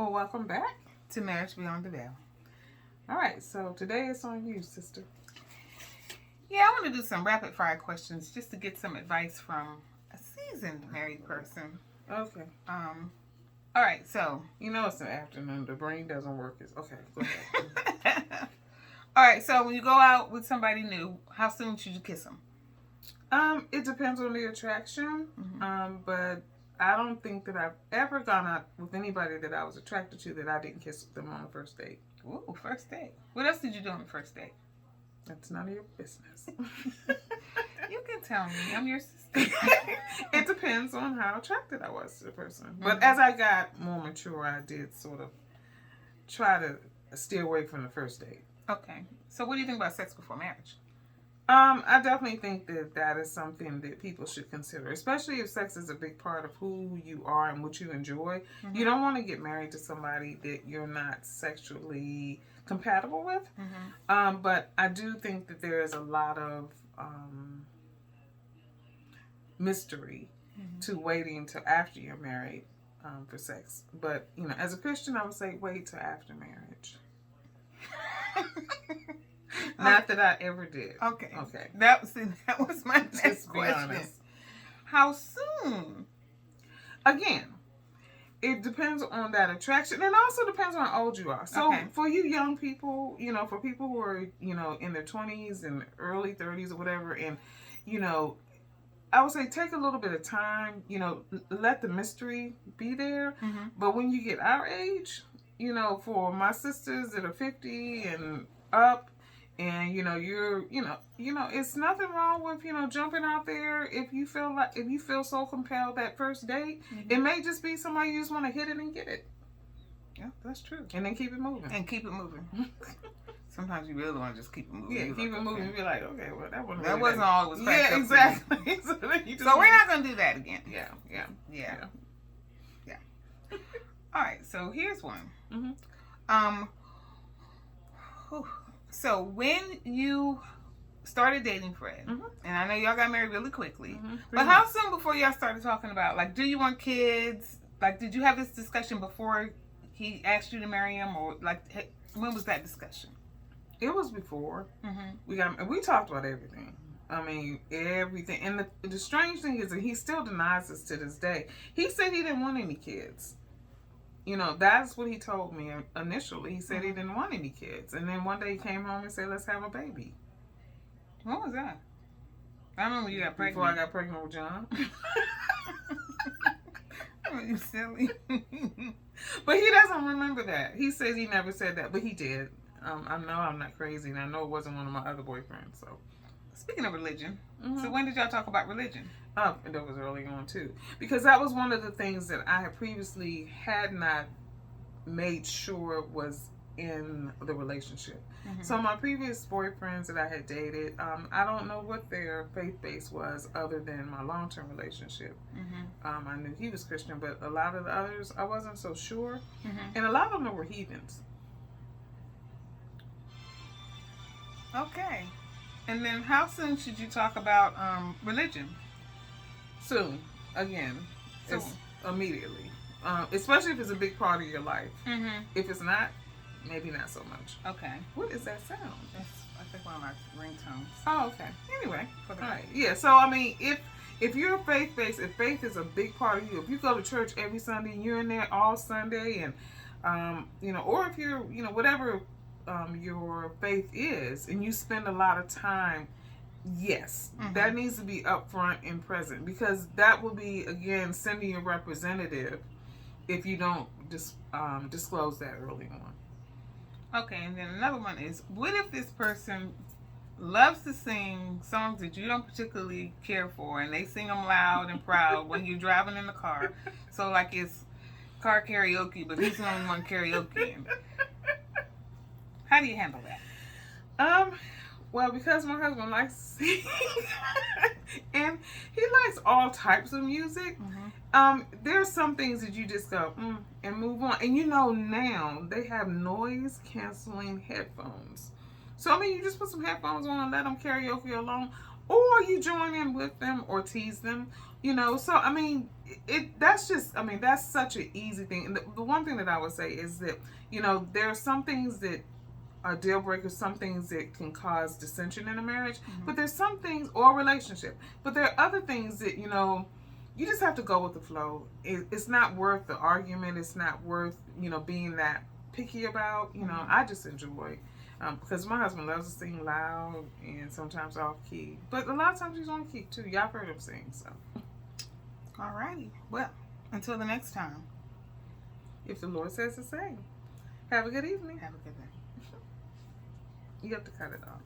Well, welcome back to Marriage Beyond the Veil. All right, so today it's on you, sister. Yeah, I want to do some rapid fire questions just to get some advice from a seasoned married person. Okay. All right, so it's the afternoon. The brain doesn't work. Okay, go ahead. All right, so when you go out with somebody new, how soon should you kiss them? It depends on the attraction. But I don't think that I've ever gone out with anybody that I was attracted to that I didn't kiss them on the first date. Ooh, first date. What else did you do on the first date? That's none of your business. You can tell me. I'm your sister. It depends on how attracted I was to the person. But as I got more mature, I did sort of try to steer away from the first date. Okay. So what do you think about sex before marriage? I definitely think that is something that people should consider, especially if sex is a big part of who you are and what you enjoy. You don't want to get married to somebody that you're not sexually compatible with. But I do think that there is a lot of mystery to waiting till after you're married for sex. But, as a Christian, I would say wait till after marriage. Not that I ever did. Okay. That was my next question. How soon? Again, it depends on that attraction, and also depends on how old you are. So for you young people, for people who are, in their 20s and early 30s or whatever, and, I would say take a little bit of time, let the mystery be there. But when you get our age, for my sisters that are 50 and up, and you're it's nothing wrong with jumping out there if you feel so compelled that first date. It may just be somebody you just want to hit it and get it. Yeah, that's true. And then keep it moving. Sometimes you really want to just keep it moving. Yeah, keep it moving. You're like, okay, well, that wasn't all it was. Yeah, exactly. So we're not gonna do that again. Yeah. All right. So here's one. So when you started dating Fred, and I know y'all got married really quickly, but how soon before y'all started talking about, like, do you want kids? Like, did you have this discussion before he asked you to marry him, or like, when was that discussion? It was before. We talked about everything. I mean, everything. And the strange thing is that he still denies this to this day. He said he didn't want any kids. That's what he told me initially. He said he didn't want any kids. And then one day he came home and said, let's have a baby. What was that? I remember you got pregnant. Before I got pregnant with John. Oh, you silly. But he doesn't remember that. He says he never said that, but he did. I know I'm not crazy, and I know it wasn't one of my other boyfriends. So, speaking of religion, so when did y'all talk about religion? And that was early on too, because that was one of the things that I had previously had not made sure was in the relationship. So my previous boyfriends that I had dated, I don't know what their faith base was other than my long-term relationship. I knew he was Christian, but a lot of the others I wasn't so sure, and a lot of them were heathens. Okay. And then how soon should you talk about religion? Soon. Again. It's immediately. Especially if it's a big part of your life. If it's not, maybe not so much. Okay. What is that sound? That's, I think, one of my ringtones. Oh, okay. Anyway. All right. Yeah, so, I mean, if you're faith-based, if faith is a big part of you, if you go to church every Sunday and you're in there all Sunday and, or if you're, whatever your faith is, and you spend a lot of time, yes, that needs to be upfront and present, because that will be, again, sending your representative if you don't disclose that early on. Okay, and then another one is, what if this person loves to sing songs that you don't particularly care for, and they sing them loud and proud when you're driving in the car? So, like, it's car karaoke, but he's the only one karaokeing. How do you handle that? Well, because my husband likes to sing, and he likes all types of music, there's some things that you just go, and move on. And now they have noise-canceling headphones. So, I mean, you just put some headphones on and let them karaoke along, or you join in with them or tease them, You know, so I mean, that's just, I mean, that's such an easy thing. And the one thing that I would say is that, you know, there are some things that are deal breakers, some things that can cause dissension in a marriage, but there's some things, or relationship, but there are other things that, you know, you just have to go with the flow. It's not worth the argument. It's not worth, you know, being that picky about. You know, I just enjoy. Because my husband loves to sing loud and sometimes off key, but a lot of times he's on key too. Y'all heard him sing, so. Alrighty. Well, until the next time. If the Lord says the same. Have a good evening. Have a good day. You have to cut it off.